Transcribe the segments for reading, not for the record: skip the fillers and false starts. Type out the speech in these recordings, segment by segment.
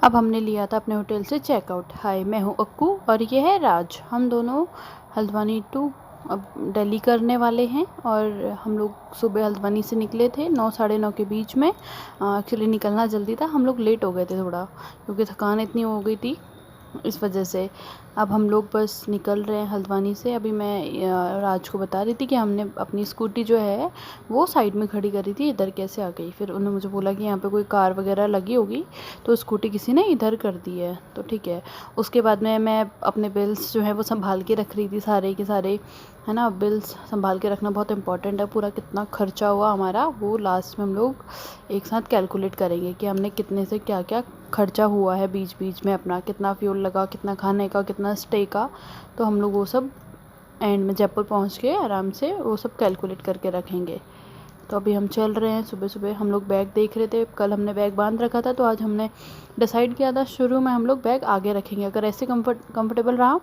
अब हमने लिया था अपने होटल से चेकआउट। हाय, मैं हूँ अक्कू और ये है राज। हम दोनों हल्द्वानी टू अब दिल्ली करने वाले हैं और हम लोग सुबह हल्द्वानी से निकले थे 9 साढ़े 9 के बीच में। एक्चुअली निकलना जल्दी था, हम लोग लेट हो गए थे थोड़ा क्योंकि थकान इतनी हो गई थी इस वजह से। अब हम लोग बस निकल रहे हैं हल्द्वानी से। अभी मैं राज को बता रही थी कि हमने अपनी स्कूटी जो है वो साइड में खड़ी करी थी, इधर कैसे आ गई। फिर उन्होंने मुझे बोला कि यहाँ पे कोई कार वगैरह लगी होगी तो स्कूटी किसी ने इधर कर दी है, तो ठीक है। उसके बाद में मैं अपने बिल्स जो है वो संभाल के रख रही थी, सारे के सारे, है ना। बिल्स संभाल के रखना बहुत इंपॉर्टेंट है। पूरा कितना खर्चा हुआ हमारा वो लास्ट में हम लोग एक साथ कैलकुलेट करेंगे कि हमने कितने से क्या क्या खर्चा हुआ है बीच बीच में, अपना कितना फ्यूल लगा, कितना खाने का, कितना स्टे का। तो हम लोग वो सब एंड में जयपुर पहुंच के आराम से वो सब कैलकुलेट करके रखेंगे। तो अभी हम चल रहे हैं। सुबह सुबह हम लोग बैग देख रहे थे, कल हमने बैग बांध रखा था तो आज हमने डिसाइड किया था शुरू में हम लोग बैग आगे रखेंगे। अगर ऐसे कंफर्टेबल रहा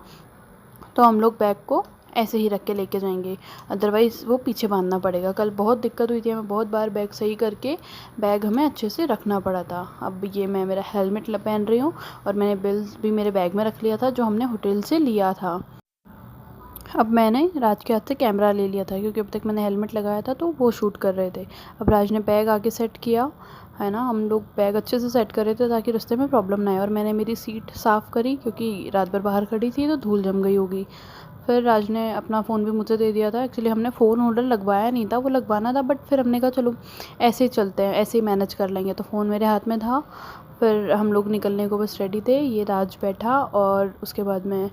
तो हम लोग बैग को ऐसे ही रख के लेके जाएंगे, अदरवाइज़ वो पीछे बांधना पड़ेगा। कल बहुत दिक्कत हुई थी, हमें बहुत बार बैग सही करके बैग हमें अच्छे से रखना पड़ा था। अब ये मैं मेरा हेलमेट पहन रही हूँ और मैंने बिल्स भी मेरे बैग में रख लिया था जो हमने होटल से लिया था। अब मैंने राज के हाथ से कैमरा ले लिया था क्योंकि अब तक मैंने हेलमेट लगाया था तो वो शूट कर रहे थे। अब राज ने बैग आगे सेट किया, है ना। हम लोग बैग अच्छे से सेट कर रहे थे ताकि रास्ते में प्रॉब्लम ना आए। और मैंने मेरी सीट साफ़ करी क्योंकि रात भर बाहर खड़ी थी तो धूल जम गई होगी। फिर राज ने अपना फ़ोन भी मुझे दे दिया था। एक्चुअली हमने फ़ोन होल्डर लगवाया नहीं था, वो लगवाना था, बट फिर हमने कहा चलो ऐसे ही चलते हैं, ऐसे ही मैनेज कर लेंगे। तो फ़ोन मेरे हाथ में था। फिर हम लोग निकलने को बस रेडी थे। ये राज बैठा और उसके बाद में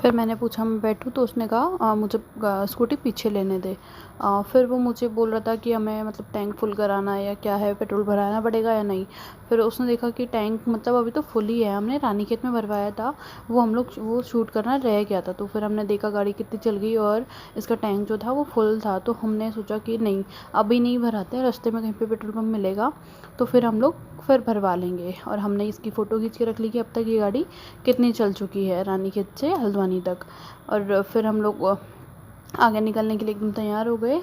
फिर मैंने पूछा मैं बैठूँ तो उसने कहा मुझे स्कूटी पीछे लेने दे। फिर वो मुझे बोल रहा था कि हमें मतलब टैंक फुल कराना है या क्या है, पेट्रोल भराना पड़ेगा या नहीं। फिर उसने देखा कि टैंक मतलब अभी तो फुल ही है, हमने रानीखेत में भरवाया था, वो हम लोग वो शूट करना रह गया था। तो फिर हमने देखा गाड़ी कितनी चल गई और इसका टैंक जो था वो फुल था। तो हमने सोचा कि नहीं अभी नहीं भराते, रास्ते में कहीं पे पेट्रोल पम्प मिलेगा तो फिर हम लोग फिर भरवा लेंगे। और हमने इसकी फ़ोटो खींच के रख ली कि अब तक ये गाड़ी कितनी चल चुकी है रानीखेत से हल्द्वानी तक। और फिर हम लोग आगे निकलने के लिए एकदम तैयार हो गए।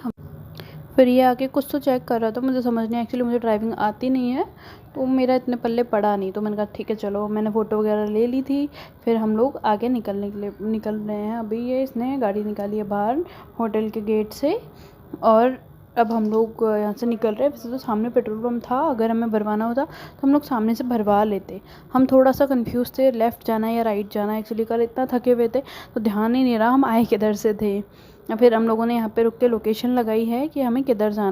फिर ये आके कुछ तो चेक कर रहा था, मुझे समझ नहीं, एक्चुअली मुझे ड्राइविंग आती नहीं है तो मेरा इतने पल्ले पड़ा नहीं। तो मैंने कहा ठीक है चलो, मैंने फ़ोटो वगैरह ले ली थी। फिर हम लोग आगे निकलने के लिए निकल रहे हैं। अभी ये इसने गाड़ी निकाली है बाहर होटल के गेट से और अब हम लोग यहाँ से निकल रहे हैं। वैसे तो सामने पेट्रोल पंप था, अगर हमें भरवाना होता तो हम लोग सामने से भरवा लेते। हम थोड़ा सा कंफ्यूज थे लेफ़्ट जाना है या राइट जाना है। एक्चुअली कल इतना थके हुए थे तो ध्यान ही नहीं रहा हम आए किधर से थे। फिर हम लोगों ने यहाँ पे रुक के लोकेशन लगाई है कि हमें किधर जाना।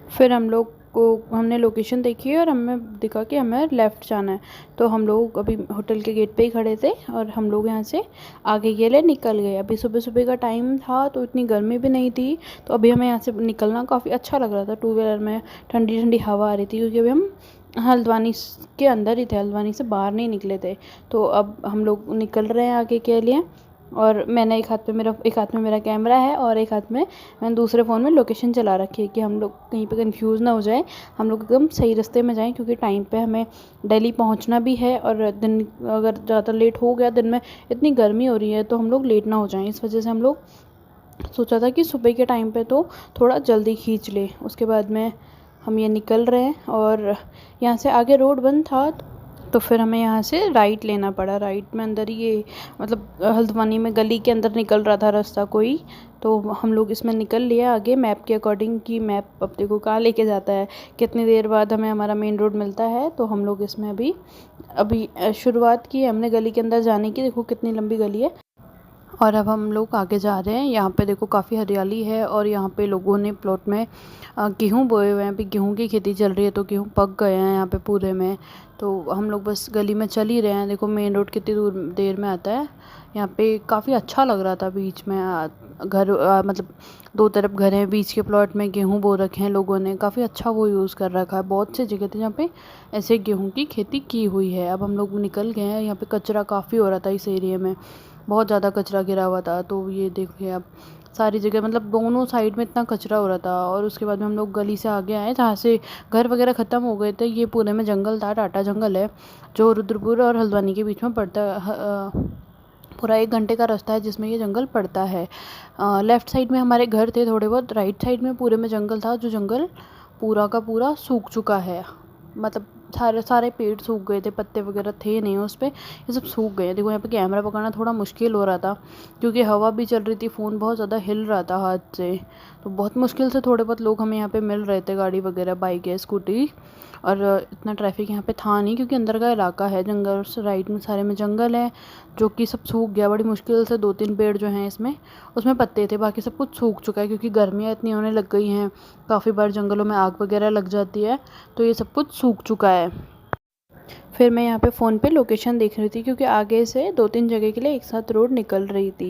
फिर हम लोग को हमने लोकेशन देखी और हमें दिखा कि हमें लेफ़्ट जाना है। तो हम लोग अभी होटल के गेट पे ही खड़े थे और हम लोग यहाँ से आगे के लिए निकल गए। अभी सुबह सुबह का टाइम था तो इतनी गर्मी भी नहीं थी, तो अभी हमें यहाँ से निकलना काफ़ी अच्छा लग रहा था। टू व्हीलर में ठंडी ठंडी हवा आ रही थी क्योंकि अभी हम हल्द्वानी के अंदर ही थे, हल्द्वानी से बाहर नहीं निकले थे। तो अब हम लोग निकल रहे हैं आगे के लिए। और मैंने एक हाथ में मेरा कैमरा है और एक हाथ में मैंने दूसरे फ़ोन में लोकेशन चला रखी है कि हम लोग कहीं पे कंफ्यूज ना हो जाए, हम लोग एकदम सही रास्ते में जाएं क्योंकि टाइम पे हमें दिल्ली पहुंचना भी है। और दिन अगर ज़्यादा लेट हो गया, दिन में इतनी गर्मी हो रही है तो हम लोग लेट ना हो जाएं, इस वजह से हम लोग सोचा था कि सुबह के टाइम पे तो थोड़ा जल्दी खींच ले। उसके बाद में हम ये निकल रहे हैं और यहाँ से आगे रोड बंद था तो फिर हमें यहाँ से राइट लेना पड़ा। राइट में अंदर ये मतलब हल्द्वानी में गली के अंदर निकल रहा था रास्ता कोई, तो हम लोग इसमें निकल लिया आगे मैप के अकॉर्डिंग कि मैप अब देखो कहाँ लेके जाता है, कितनी देर बाद हमें हमारा मेन रोड मिलता है। तो हम लोग इसमें अभी शुरुआत की है हमने गली के अंदर जाने की, देखो कितनी लंबी गली है। और अब हम लोग आगे जा रहे हैं। यहाँ पे देखो काफ़ी हरियाली है और यहाँ पे लोगों ने प्लॉट में गेहूँ बोए हुए हैं। अभी गेहूँ की खेती चल रही है तो गेहूँ पक गए हैं यहाँ पे पूरे में। तो हम लोग बस गली में चल ही रहे हैं। देखो मेन रोड कितनी देर में आता है। यहाँ पे काफ़ी अच्छा लग रहा था बीच में घर मतलब दो तरफ घर हैं, बीच के प्लॉट में गेहूँ बो रखे हैं लोगों ने, काफ़ी अच्छा वो यूज़ कर रखा है। बहुत से जगह थे जहाँ पे ऐसे गेहूँ की खेती की हुई है। अब हम लोग निकल गए हैं। यहाँ पे कचरा काफ़ी हो रहा था इस एरिया में, बहुत ज़्यादा कचरा गिरा हुआ था। तो ये देखिए अब सारी जगह मतलब दोनों साइड में इतना कचरा हो रहा था। और उसके बाद में हम लोग गली से आगे आए जहाँ से घर वगैरह ख़त्म हो गए थे। ये पूरे में जंगल था, टाटा जंगल है जो रुद्रपुर और हल्द्वानी के बीच में पड़ता है। पूरा 1 घंटे का रास्ता है जिसमें ये जंगल पड़ता है। लेफ़्ट साइड में हमारे घर थे थोड़े बहुत, राइट साइड में पूरे में जंगल था जो जंगल पूरा का पूरा सूख चुका है, मतलब सारे सारे पेड़ सूख गए थे, पत्ते वगैरह थे नहीं उस पे, ये सब सूख गए। देखो यहाँ पे कैमरा पकड़ना थोड़ा मुश्किल हो रहा था क्योंकि हवा भी चल रही थी, फ़ोन बहुत ज़्यादा हिल रहा था हाथ से, तो बहुत मुश्किल से थोड़े बहुत लोग हमें यहाँ पे मिल रहे थे, गाड़ी वगैरह, बाइक है, स्कूटी। और इतना ट्रैफिक यहाँ पे था नहीं क्योंकि अंदर का इलाका है, जंगल, राइट में सारे में जंगल है जो कि सब सूख गया बड़ी मुश्किल से। 2-3 पेड़ जो हैं इसमें, उसमें पत्ते थे, बाकी सब कुछ सूख चुका है क्योंकि गर्मियाँ इतनी होने लग गई हैं, काफ़ी बार जंगलों में आग वगैरह लग जाती है, तो ये सब कुछ सूख चुका है। फिर मैं यहाँ पे फ़ोन पे लोकेशन देख रही थी क्योंकि आगे से 2-3 जगह के लिए एक साथ रोड निकल रही थी।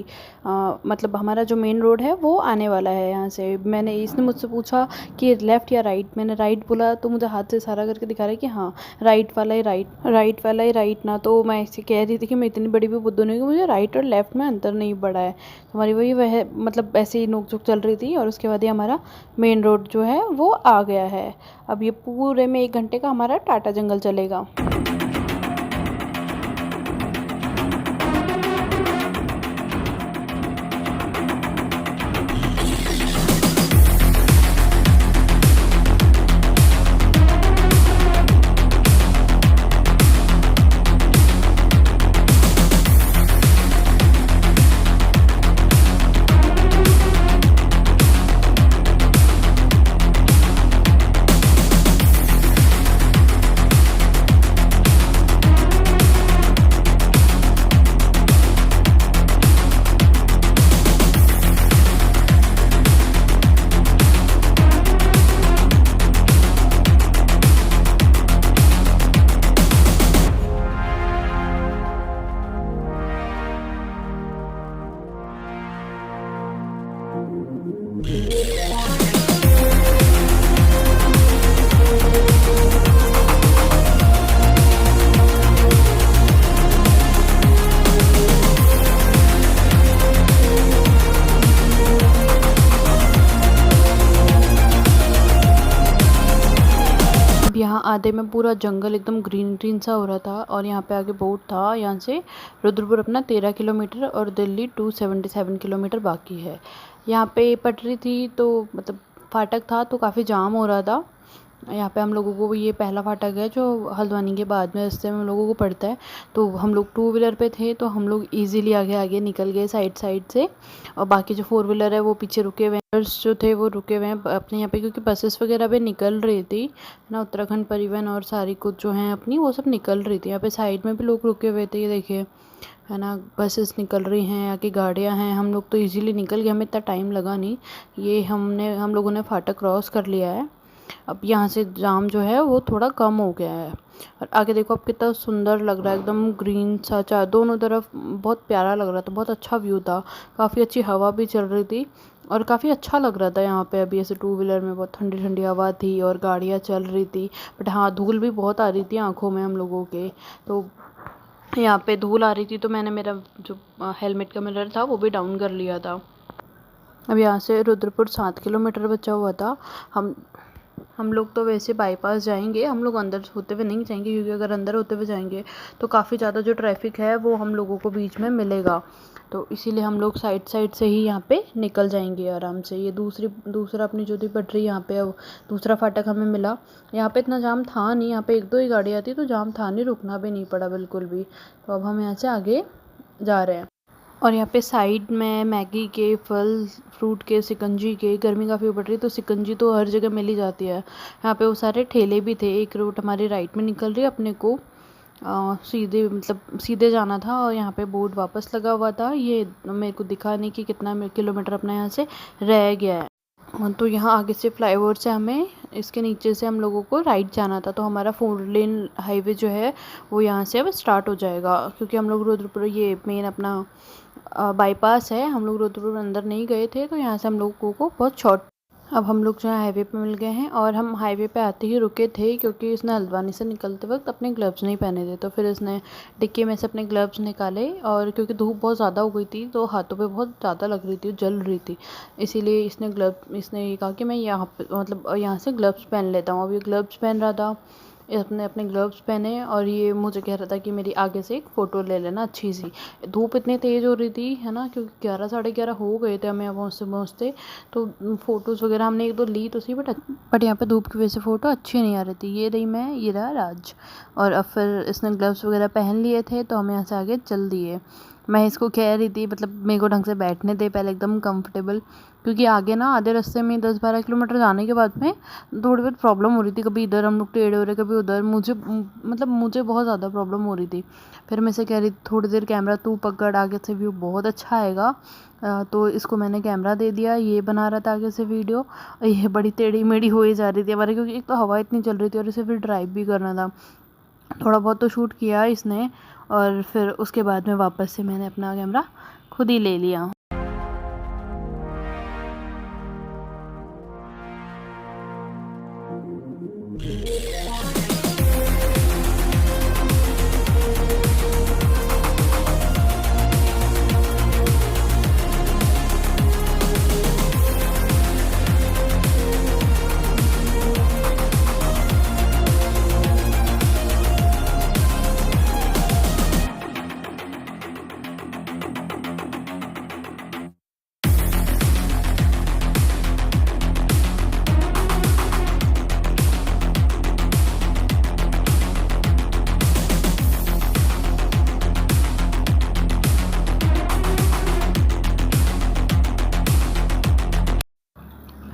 मतलब हमारा जो मेन रोड है वो आने वाला है यहाँ से। इसने मुझसे पूछा कि लेफ़्ट या राइट, मैंने राइट बोला तो मुझे हाथ से इशारा करके दिखा रहा है कि हाँ राइट वाला ही राइट ना। तो मैं ऐसे कह रही थी कि मैं इतनी बड़ी भी बुद्धू नहीं हूँ, मुझे राइट और लेफ़्ट में अंतर नहीं पड़ा है। हमारी वह मतलब ऐसे ही नोक झोंक चल रही थी और उसके बाद ही हमारा मेन रोड जो है वो आ गया है। अब ये पूरे में 1 घंटे का हमारा टाटा जंगल चलेगा। यहाँ आधे में पूरा जंगल एकदम ग्रीन ग्रीन सा हो रहा था और यहाँ पे आगे बोर्ड था, यहाँ से रुद्रपुर अपना 13 किलोमीटर और दिल्ली 277 किलोमीटर बाकी है। यहाँ पे पटरी थी तो मतलब फाटक था तो काफ़ी जाम हो रहा था। यहाँ पे हम लोगों को ये पहला फाटक है जो हल्द्वानी के बाद में रास्ते में हम लोगों को पड़ता है। तो हम लोग 2 व्हीलर पे थे तो हम लोग इजीली आगे आगे निकल गए साइड साइड से, और बाकी जो 4 व्हीलर है वो पीछे रुके हुए हैं। जो थे वो रुके हुए हैं अपने यहाँ पे क्योंकि बसेस वगैरह भी निकल रही थी ना, उत्तराखंड परिवहन और सारी कुछ जो हैं अपनी वो सब निकल रही थी। यहाँ पे साइड में भी लोग रुके हुए थे, ये देखिए है ना, बसेस निकल रही हैं, आगे गाड़ियाँ हैं। हम लोग तो इजीली निकल गए, हमें इतना टाइम लगा नहीं। ये हम लोगों ने फाटक क्रॉस कर लिया है। अब यहाँ से जाम जो है वो थोड़ा कम हो गया है। और आगे देखो अब कितना सुंदर लग रहा है, एकदम ग्रीन सा, दोनों तरफ बहुत प्यारा लग रहा था, बहुत अच्छा व्यू था, काफ़ी अच्छी हवा भी चल रही थी और काफ़ी अच्छा लग रहा था यहाँ पे। अभी ऐसे 2 व्हीलर में बहुत ठंडी ठंडी हवा थी और गाड़ियाँ चल रही थी, बट हाँ धूल भी बहुत आ रही थी आँखों में हम लोगों के। तो यहाँ पे धूल आ रही थी तो मैंने मेरा जो हेलमेट का मिरर था वो भी डाउन कर लिया था। अब यहाँ से रुद्रपुर 7 किलोमीटर बचा हुआ था। हम लोग तो वैसे बाईपास जाएंगे, हम लोग अंदर होते हुए नहीं जाएंगे क्योंकि अगर अंदर होते हुए जाएंगे तो काफ़ी ज़्यादा जो ट्रैफिक है वो हम लोगों को बीच में मिलेगा, तो इसीलिए हम लोग साइड साइड से ही यहाँ पे निकल जाएंगे आराम से। ये दूसरा अपनी जो थी पटरी यहाँ पे दूसरा फाटक हमें मिला। यहाँ पे इतना जाम था नहीं, यहाँ पे 1-2 ही गाड़ी आती तो जाम था नहीं, रुकना भी नहीं पड़ा बिल्कुल भी। तो अब हम यहाँ से आगे जा रहे हैं। और यहाँ पे साइड में मैगी के, फल फ्रूट के, शिकंजी के, गर्मी काफ़ी बढ़ रही है तो शिकंजी तो हर जगह मिल ही जाती है। यहाँ पे वो सारे ठेले भी थे। एक रूट हमारी राइट में निकल रही है, अपने को सीधे जाना था और यहाँ पे बोर्ड वापस लगा हुआ था। ये मेरे को दिखा नहीं कि कितना किलोमीटर अपना यहाँ से रह गया है। तो यहाँ आगे से फ्लाईओवर से हमें इसके नीचे से हम लोगों को राइट जाना था, तो हमारा 4 लेन हाईवे जो है वो यहाँ से अब स्टार्ट हो जाएगा क्योंकि हम लोग रुद्रपुर, ये मेन अपना बाईपास है, हम लोग रुद्रपुर अंदर नहीं गए थे तो यहाँ से हम लोगों को बहुत शॉर्ट। अब हम लोग जो है हाईवे पे मिल गए हैं और हम हाईवे पे आते ही रुके थे क्योंकि इसने हल्द्वानी से निकलते वक्त अपने ग्लव्स नहीं पहने थे, तो फिर इसने डिक्की में से अपने ग्लव्स निकाले और क्योंकि धूप बहुत ज़्यादा हो गई थी तो हाथों पे बहुत ज़्यादा लग रही थी, जल रही थी, इसीलिए इसने ये कहा कि मैं यहाँ पे मतलब यहाँ से ग्लव्स पहन लेता हूँ। अब ये ग्लव्स पहन रहा था, अपने अपने ग्लव्स पहने और ये मुझे कह रहा था कि मेरी आगे से एक फ़ोटो ले लेना अच्छी सी। धूप इतनी तेज़ हो रही थी है ना, क्योंकि 11 साढ़े 11 हो गए थे हमें यहाँ पहुँचते पहुँचते। तो फ़ोटोज़ वगैरह हमने एक दो ली तो सही, बट यहाँ पे धूप की वजह से फ़ोटो अच्छी नहीं आ रही थी। ये रही मैं, ये रहा राज। और अब फिर इसने ग्लव्स वगैरह पहन लिए थे तो हम यहाँ से आगे चल दिए। मैं इसको कह रही थी मतलब मेरे को ढंग से बैठने दे पहले एकदम कंफर्टेबल, क्योंकि आगे ना आधे रास्ते में 10-12 किलोमीटर जाने के बाद में थोड़ी बहुत प्रॉब्लम हो रही थी। कभी इधर हम लोग टेढ़े हो रहे, कभी उधर। मुझे बहुत ज़्यादा प्रॉब्लम हो रही थी। फिर मैं से कह रही थोड़ी देर कैमरा तू पकड़, आगे से व्यू बहुत अच्छा आएगा। तो इसको मैंने कैमरा दे दिया, ये बना रहा था आगे से वीडियो। ये बड़ी टेढ़ी मेढ़ी हो ही जा रही थी हमारे, क्योंकि एक तो हवा इतनी चल रही थी और इसे फिर ड्राइव भी करना था। थोड़ा बहुत तो शूट किया इसने और फिर उसके बाद में वापस से मैंने अपना कैमरा खुद ही ले लिया।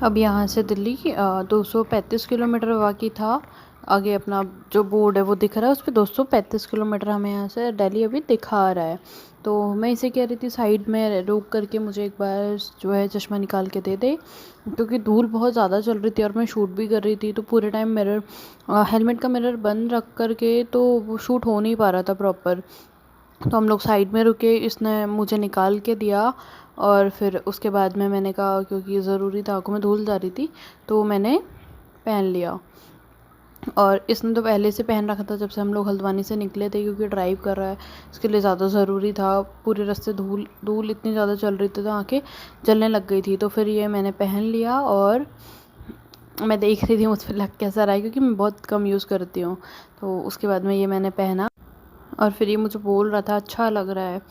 अब यहाँ से दिल्ली 235 किलोमीटर बाकी था। आगे अपना जो बोर्ड है वो दिख रहा है, उस पर 235 किलोमीटर हमें यहाँ से दिल्ली अभी दिखा रहा है। तो मैं इसे कह रही थी साइड में रोक करके मुझे एक बार जो है चश्मा निकाल के दे दे, क्योंकि धूल बहुत ज़्यादा चल रही थी और मैं शूट भी कर रही थी। तो पूरे टाइम हेलमेट का मिरर बंद रख करके तो वो शूट हो नहीं पा रहा था प्रॉपर। तो हम लोग साइड में रुके, इसने मुझे निकाल के दिया और फिर उसके बाद में मैंने कहा, क्योंकि ज़रूरी था, आँखों में धूल जा रही थी, तो मैंने पहन लिया। और इसने तो पहले से पहन रखा था जब से हम लोग हल्द्वानी से निकले थे, क्योंकि ड्राइव कर रहा है इसके लिए ज़्यादा ज़रूरी था। पूरे रास्ते धूल इतनी ज़्यादा चल रही थी तो आँखें जलने लग गई थी। तो फिर ये मैंने पहन लिया और मैं देख रही थी मुझ पर लग कैसा रहा है, क्योंकि मैं बहुत कम यूज़ करती हूँ। तो उसके बाद में ये मैंने पहना और फिर ये मुझे बोल रहा था अच्छा लग रहा है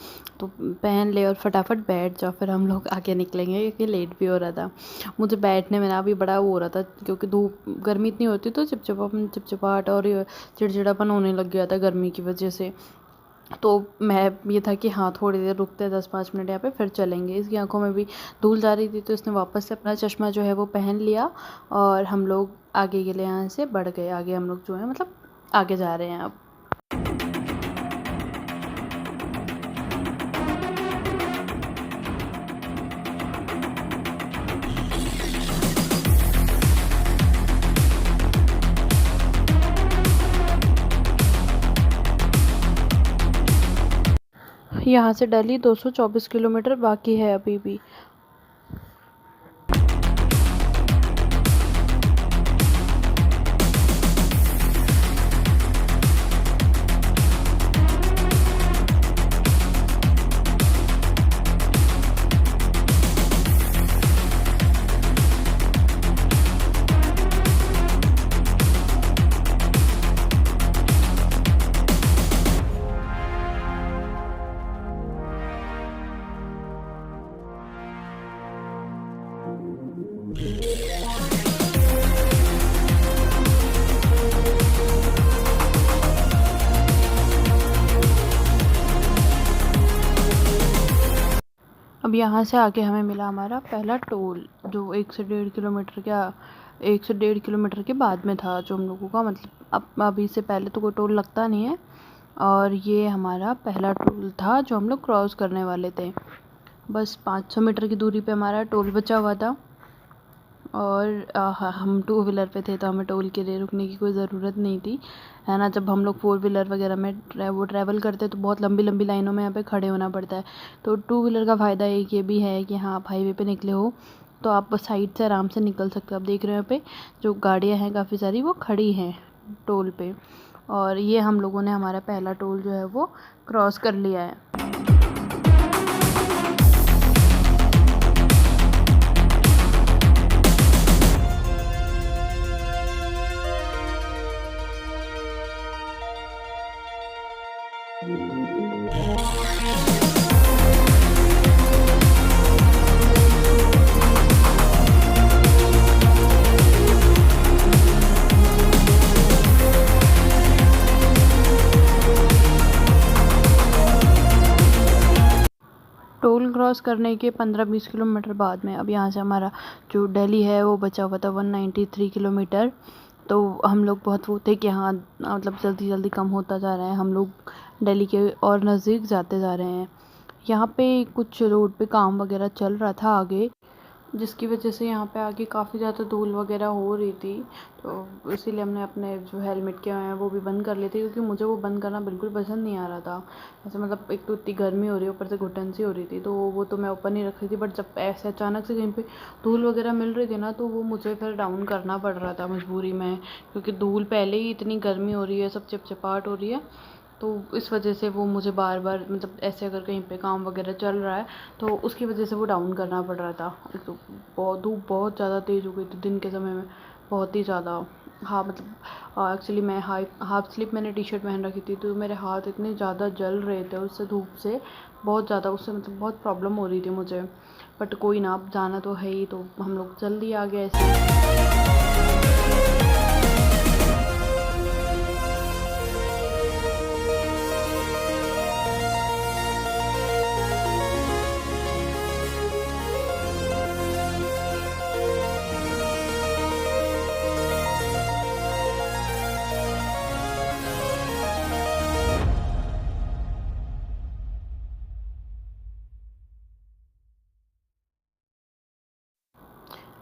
तो पहन ले और फटाफट बैठ जाओ, फिर हम लोग आगे निकलेंगे, क्योंकि लेट भी हो रहा था। मुझे बैठने में ना भी बड़ा वो हो रहा था, क्योंकि धूप गर्मी इतनी होती तो चिपचिपाहट और चिड़चिड़ापन होने लग गया था गर्मी की वजह से। तो मैं ये था कि हाँ थोड़ी देर रुकते हैं, 10-5 मिनट यहाँ पे फिर चलेंगे। इसकी आंखों में भी धूल जा रही थी तो इसने वापस से अपना चश्मा जो है वो पहन लिया और हम लोग आगे के लिए यहाँ से बढ़ गए। आगे हम लोग जो है मतलब आगे जा रहे हैं अब। यहाँ से दिल्ली 224 किलोमीटर बाकी है अभी भी। अब यहाँ से आके हमें मिला हमारा पहला टोल, जो 1 से 1.5 किलोमीटर के बाद में था जो हम लोगों का, मतलब अब अभी से पहले तो कोई टोल लगता नहीं है। और ये हमारा पहला टोल था जो हम लोग क्रॉस करने वाले थे। बस 500 मीटर की दूरी पे हमारा टोल बचा हुआ था और हम 2 व्हीलर पे थे तो हमें टोल के लिए रुकने की कोई ज़रूरत नहीं थी, है ना। जब हम लोग 4 व्हीलर वगैरह में ट्रैवल करते तो बहुत लंबी लंबी लाइनों में यहाँ पे खड़े होना पड़ता है। तो 2 व्हीलर का फ़ायदा एक ये भी है कि हाँ आप हाईवे पे निकले हो तो आप साइड से आराम से निकल सकते हो। आप देख रहे हो यहाँ पे जो गाड़ियाँ हैं काफ़ी सारी वो खड़ी हैं टोल पे। और ये हम लोगों ने हमारा पहला टोल जो है वो क्रॉस कर लिया है। टोल क्रॉस करने के 15-20 किलोमीटर बाद में अब यहाँ से हमारा जो दिल्ली है वो बचा हुआ था 193 किलोमीटर। तो हम लोग बहुत वो थे कि हाँ मतलब जल्दी जल्दी कम होता जा रहा है, हम लोग दिल्ली के और नज़दीक जाते जा रहे हैं। यहाँ पे कुछ रोड पे काम वगैरह चल रहा था आगे, जिसकी वजह से यहाँ पे आगे काफ़ी ज़्यादा धूल वगैरह हो रही थी। तो इसीलिए हमने अपने जो हेलमेट के हैं वो भी बंद कर लिए थे, क्योंकि मुझे वो बंद करना बिल्कुल पसंद नहीं आ रहा था। ऐसे मतलब एक तो इतनी गर्मी हो रही है, ऊपर से घुटन सी हो रही थी, तो वो तो मैं ऊपर नहीं रख रही थी। बट जब ऐसे अचानक से कहीं पे धूल वगैरह मिल रही थी ना, तो वो मुझे फिर डाउन करना पड़ रहा था मजबूरी में, क्योंकि धूल पहले ही इतनी गर्मी हो रही है, सब चिपचिपाहट हो रही है। तो इस वजह से वो मुझे बार बार मतलब ऐसे अगर कहीं पे काम वगैरह चल रहा है तो उसकी वजह से वो डाउन करना पड़ रहा था। एक तो बहुत धूप बहुत ज़्यादा तेज़ हो गई थी दिन के समय में, बहुत ही ज़्यादा। हाँ मतलब एक्चुअली मैं हाफ स्लीप मैंने टी शर्ट पहन रखी थी, तो मेरे हाथ इतने ज़्यादा जल रहे थे उससे, धूप से बहुत ज़्यादा, उससे मतलब बहुत प्रॉब्लम हो रही थी मुझे। बट कोई ना, अब जाना तो है ही, तो हम लोग जल्दी आ गए ऐसे।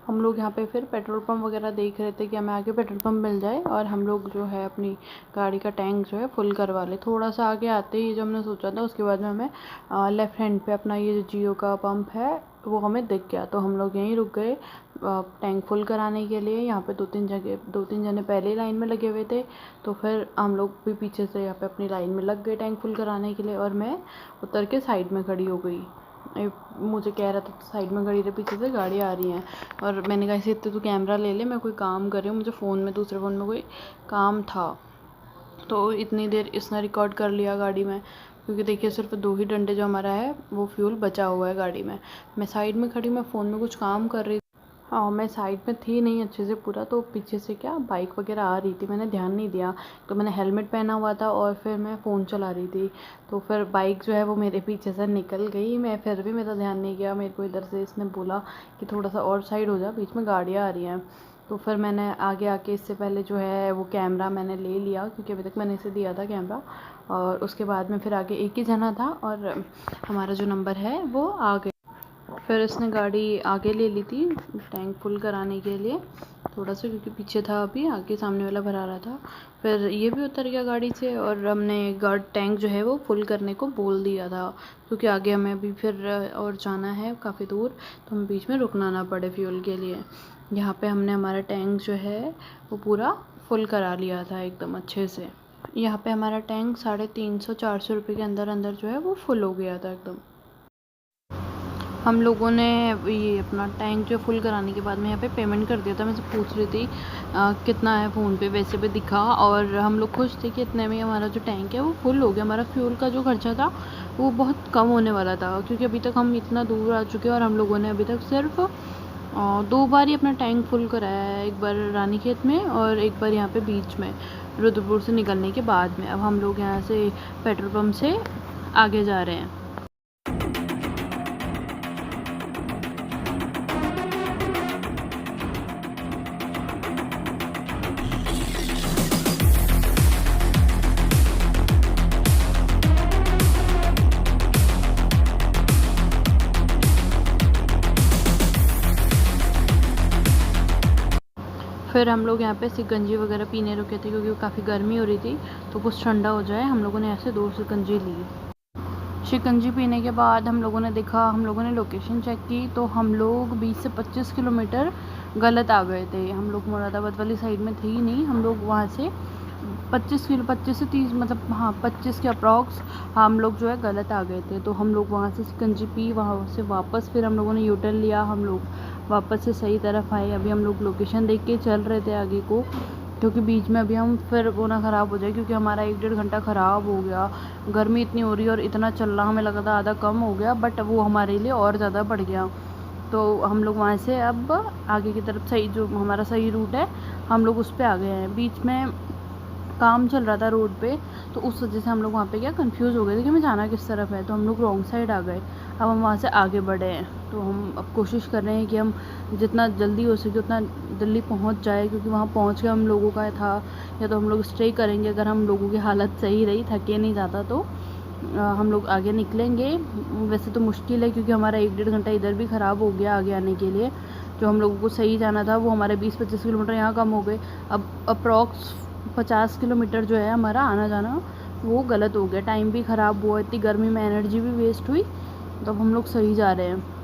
हम लोग यहाँ पे फिर पेट्रोल पंप वगैरह देख रहे थे कि हमें आगे पेट्रोल पंप मिल जाए और हम लोग जो है अपनी गाड़ी का टैंक जो है फुल करवा ले। थोड़ा सा आगे आते ही जो हमने सोचा था, उसके बाद में हमें लेफ़्ट हैंड पे अपना ये जो जियो का पंप है वो हमें दिख गया, तो हम लोग यहीं रुक गए टैंक फुल कराने के लिए। यहाँ पे दो तीन जने पहले ही लाइन में लगे हुए थे, तो फिर हम लोग भी पीछे से यहाँ पे अपनी लाइन में लग गए टैंक फुल कराने के लिए, और मैं उतर के साइड में खड़ी हो गई। मुझे कह रहा था तो साइड में खड़ी रही, पीछे से गाड़ी आ रही है, और मैंने कहा इसे इतने तू कैमरा ले ले, मैं कोई काम कर रही हूँ, मुझे फ़ोन में दूसरे फ़ोन में कोई काम था। तो इतनी देर इसने रिकॉर्ड कर लिया गाड़ी में, क्योंकि देखिए सिर्फ 2 ही डंडे जो हमारा है वो फ्यूल बचा हुआ है गाड़ी में। मैं साइड में खड़ी, मैं फ़ोन में कुछ काम कर रही। हाँ, मैं साइड में थी नहीं अच्छे से पूरा, तो पीछे से क्या बाइक वगैरह आ रही थी, मैंने ध्यान नहीं दिया, तो मैंने हेलमेट पहना हुआ था और फिर मैं फ़ोन चला रही थी, तो फिर बाइक जो है वो मेरे पीछे से निकल गई। मैं फिर भी मेरा ध्यान नहीं गया, मेरे को इधर से इसने बोला कि थोड़ा सा और साइड हो जा, बीच में गाड़ियाँ आ रही हैं। तो फिर मैंने आगे आके इससे पहले जो है वो कैमरा मैंने ले लिया, क्योंकि अभी तक मैंने इसे दिया था कैमरा, और उसके बाद में फिर आगे एक ही जना था और हमारा जो नंबर है वो आ गया। फिर इसने गाड़ी आगे ले ली थी टैंक फुल कराने के लिए थोड़ा सा, क्योंकि पीछे था अभी, आगे सामने वाला भरा रहा था। फिर ये भी उतर गया गाड़ी से, और हमने टैंक जो है वो फुल करने को बोल दिया था, क्योंकि आगे हमें अभी फिर और जाना है काफ़ी दूर, तो हमें बीच में रुकना ना पड़े फ्यूल के लिए। यहाँ पे हमने हमारा टैंक जो है वो पूरा फुल करा लिया था एकदम अच्छे से। यहाँ पे हमारा टैंक 350-400 रुपये के अंदर अंदर जो है वो फुल हो गया था एकदम। हम लोगों ने ये अपना टैंक जो फुल कराने के बाद में यहाँ पे पेमेंट कर दिया था। मैं से पूछ रही थी कितना है फ़ोन पे, वैसे भी दिखा, और हम लोग खुश थे कि इतने में हमारा जो टैंक है वो फुल हो गया। हमारा फ्यूल का जो खर्चा था वो बहुत कम होने वाला था, क्योंकि अभी तक हम इतना दूर आ चुके हैं और हम लोगों ने अभी तक सिर्फ 2 बार ही अपना टैंक फुल कराया है, एक बार रानीखेत में और एक बार यहाँ पे बीच में रुद्रपुर से निकलने के बाद में। अब हम लोग यहाँ से पेट्रोल पम्प से आगे जा रहे हैं। फिर हम लोग यहाँ पे शिकंजी वगैरह पीने रुके थे, क्योंकि काफ़ी गर्मी हो रही थी, तो कुछ ठंडा हो जाए। हम लोगों ने ऐसे 2 शिकंजी ली। शिकंजी पीने के बाद हम लोगों ने देखा, हम लोगों ने लोकेशन चेक की, तो हम लोग 20 से 25 किलोमीटर गलत आ गए थे। हम लोग मुरादाबाद वाली साइड में थे ही नहीं, हम लोग वहाँ से 25 से 30 मतलब हाँ 25 के अप्रॉक्स हम लोग जो है गलत आ गए थे। तो हम लोग वहाँ से शिकंजी पी, वहाँ से वापस फिर हम लोगों ने यू टर्न लिया, हम लोग वापस से सही तरफ आए। अभी हम लोग लोकेशन देख के चल रहे थे आगे को, क्योंकि बीच में अभी हम फिर वो ना ख़राब हो जाए, क्योंकि हमारा 1-1.5 घंटा ख़राब हो गया। गर्मी इतनी हो रही है और इतना चलना हमें लगा था आधा कम हो गया, बट वो हमारे लिए और ज़्यादा बढ़ गया। तो हम लोग वहाँ से अब आगे की तरफ सही जो हमारा सही रूट है हम लोग उस पे आ गए हैं। बीच में काम चल रहा था रोड पे, तो उस वजह से हम लोग वहाँ पे क्या कंफ्यूज हो गए थे कि हमें जाना किस तरफ है, तो हम लोग रॉन्ग साइड आ गए। अब हम वहाँ से आगे बढ़े हैं, तो हम अब कोशिश कर रहे हैं कि हम जितना जल्दी हो सके उतना जल्दी पहुँच जाए, क्योंकि वहाँ पहुँच के हम लोगों का था या तो हम लोग स्टे करेंगे अगर हम लोगों की हालत सही रही, थके नहीं ज़्यादा, तो हम लोग आगे निकलेंगे। वैसे तो मुश्किल है क्योंकि हमारा 1-1.5 घंटा इधर भी ख़राब हो गया आगे आने के लिए। जो हम लोगों को सही जाना था वो हमारे 20-25 किलोमीटर यहाँ कम हो गए। अब अप्रॉक्स 50 किलोमीटर जो है हमारा आना जाना वो गलत हो गया। टाइम भी ख़राब हुआ, इतनी गर्मी में एनर्जी भी वेस्ट हुई, तो अब हम लोग सही जा रहे हैं।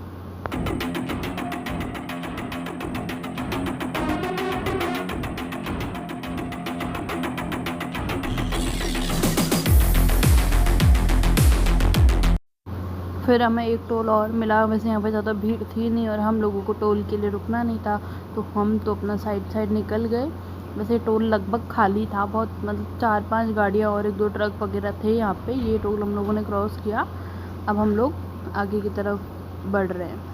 फिर हमें एक टोल और मिला। वैसे यहाँ पे ज़्यादा भीड़ थी नहीं और हम लोगों को टोल के लिए रुकना नहीं था, तो हम तो अपना साइड निकल गए। वैसे टोल लगभग खाली था, बहुत मतलब 4-5 गाड़ियाँ और 1-2 ट्रक वगैरह थे यहाँ पे। ये टोल हम लोगों ने क्रॉस किया। अब हम लोग आगे की तरफ बढ़ रहे हैं।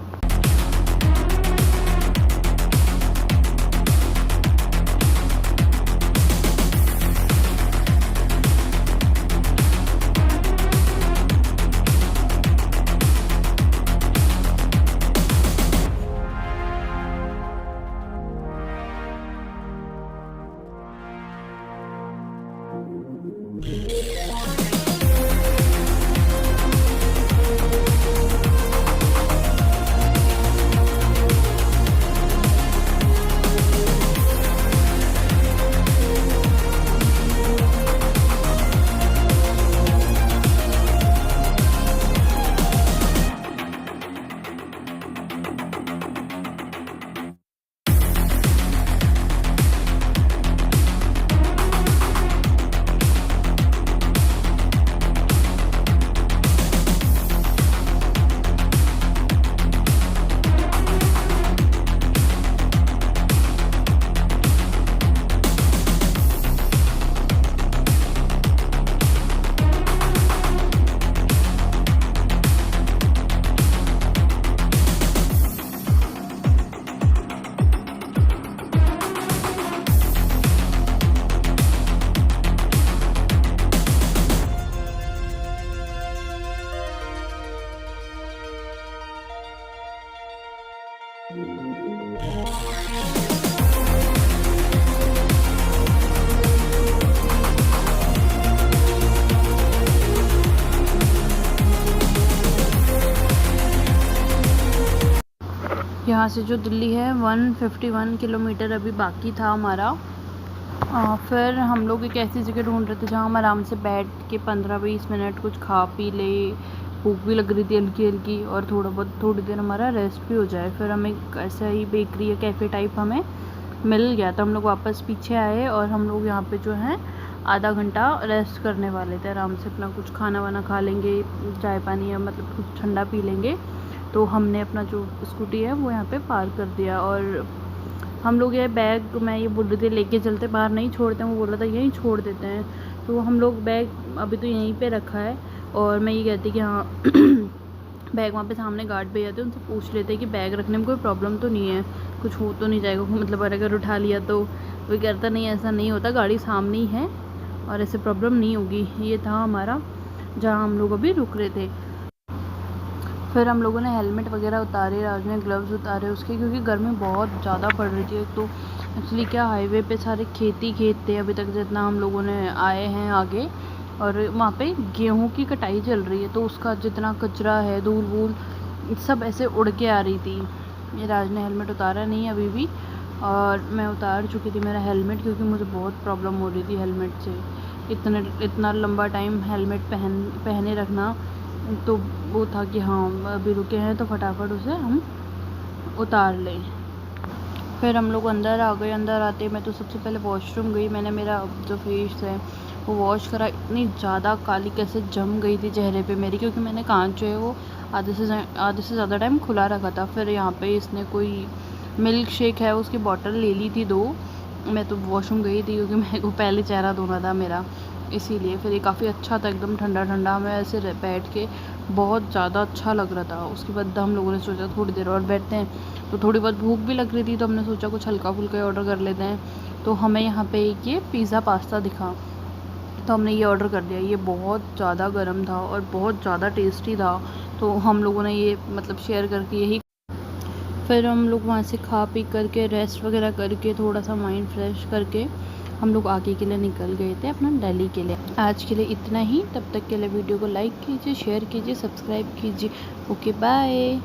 यहाँ से जो दिल्ली है 151 किलोमीटर अभी बाकी था हमारा। फिर हम लोग एक ऐसी जगह ढूंढ रहे थे जहाँ हम आराम से बैठ के 15-20 मिनट कुछ खा पी ले। भूख भी लग रही थी हल्की हल्की, और थोड़ी देर हमारा रेस्ट भी हो जाए। फिर हमें ऐसा ही बेकरी या कैफ़े टाइप हमें मिल गया, तो हम लोग वापस पीछे आए और हम लोग यहाँ पे जो है आधा घंटा रेस्ट करने वाले थे। आराम से अपना कुछ खाना वाना खा लेंगे, चाय पानी या मतलब कुछ ठंडा पी लेंगे। तो हमने अपना जो स्कूटी है वो यहाँ पे पार्क कर दिया, और हम लोग ये बैग, मैं ये बोल रही थी लेके चलते, बाहर नहीं छोड़ते हैं, वो बोल रहा था यहीं छोड़ देते हैं। तो हम लोग बैग अभी तो यहीं पे रखा है, और मैं ये कहती कि हाँ बैग वहाँ पे सामने गार्ड भैया थे, उनसे पूछ लेते कि बैग रखने में कोई प्रॉब्लम तो नहीं है, कुछ हो तो नहीं जाएगा, मतलब अगर उठा लिया तो। वो कहता नहीं ऐसा नहीं होता, गाड़ी सामने ही है और ऐसे प्रॉब्लम नहीं होगी। ये था हमारा जहाँ हम लोग अभी रुक रहे थे। फिर हम लोगों ने हेलमेट वगैरह उतारे, राज ने ग्लव्स उतारे उसके, क्योंकि गर्मी बहुत ज़्यादा पड़ रही थी। तो एक्चुअली क्या हाईवे पे सारे खेत थे अभी तक जितना हम लोगों ने आए हैं आगे, और वहाँ पे गेहूं की कटाई चल रही है, तो उसका जितना कचरा है, धूल वूल सब ऐसे उड़ के आ रही थी। ये राज ने हेलमेट उतारा नहीं अभी भी, और मैं उतार चुकी थी मेरा हेलमेट, क्योंकि मुझे बहुत प्रॉब्लम हो रही थी हेलमेट से। इतना लंबा टाइम हेलमेट पहने रखना, तो वो था कि हाँ अभी रुके हैं तो फटाफट उसे हम उतार लें। फिर हम लोग अंदर आ गए। अंदर आते मैं तो सबसे पहले वॉशरूम गई। मैंने मेरा जो फेस है वो वॉश करा। इतनी ज़्यादा काली कैसे जम गई थी चेहरे पे मेरी, क्योंकि मैंने कांच जो है वो आधे से ज़्यादा टाइम खुला रखा था। फिर यहाँ पे इसने कोई मिल्क शेक है उसकी बॉटल ले ली थी 2, मैं तो वॉशरूम गई थी क्योंकि मेरे को पहले चेहरा धोना था मेरा, इसीलिए। फिर ये काफ़ी अच्छा था, एकदम ठंडा ठंडा, हमें ऐसे बैठ के बहुत ज़्यादा अच्छा लग रहा था। उसके बाद हम लोगों ने सोचा थोड़ी देर और बैठते हैं, तो थोड़ी बहुत भूख भी लग रही थी, तो हमने सोचा कुछ हल्का फुल्का ऑर्डर कर लेते हैं। तो हमें यहाँ पे ये पिज़्ज़ा पास्ता दिखा, तो हमने ये ऑर्डर कर दिया। ये बहुत ज़्यादा गर्म था और बहुत ज़्यादा टेस्टी था, तो हम लोगों ने ये मतलब शेयर करके यही। फिर हम लोग वहाँ से खा पी करके रेस्ट वगैरह करके थोड़ा सा माइंड फ्रेश करके हम लोग आगे के लिए निकल गए थे अपना दिल्ली के लिए। आज के लिए इतना ही, तब तक के लिए वीडियो को लाइक कीजिए, शेयर कीजिए, सब्सक्राइब कीजिए। Okay bye.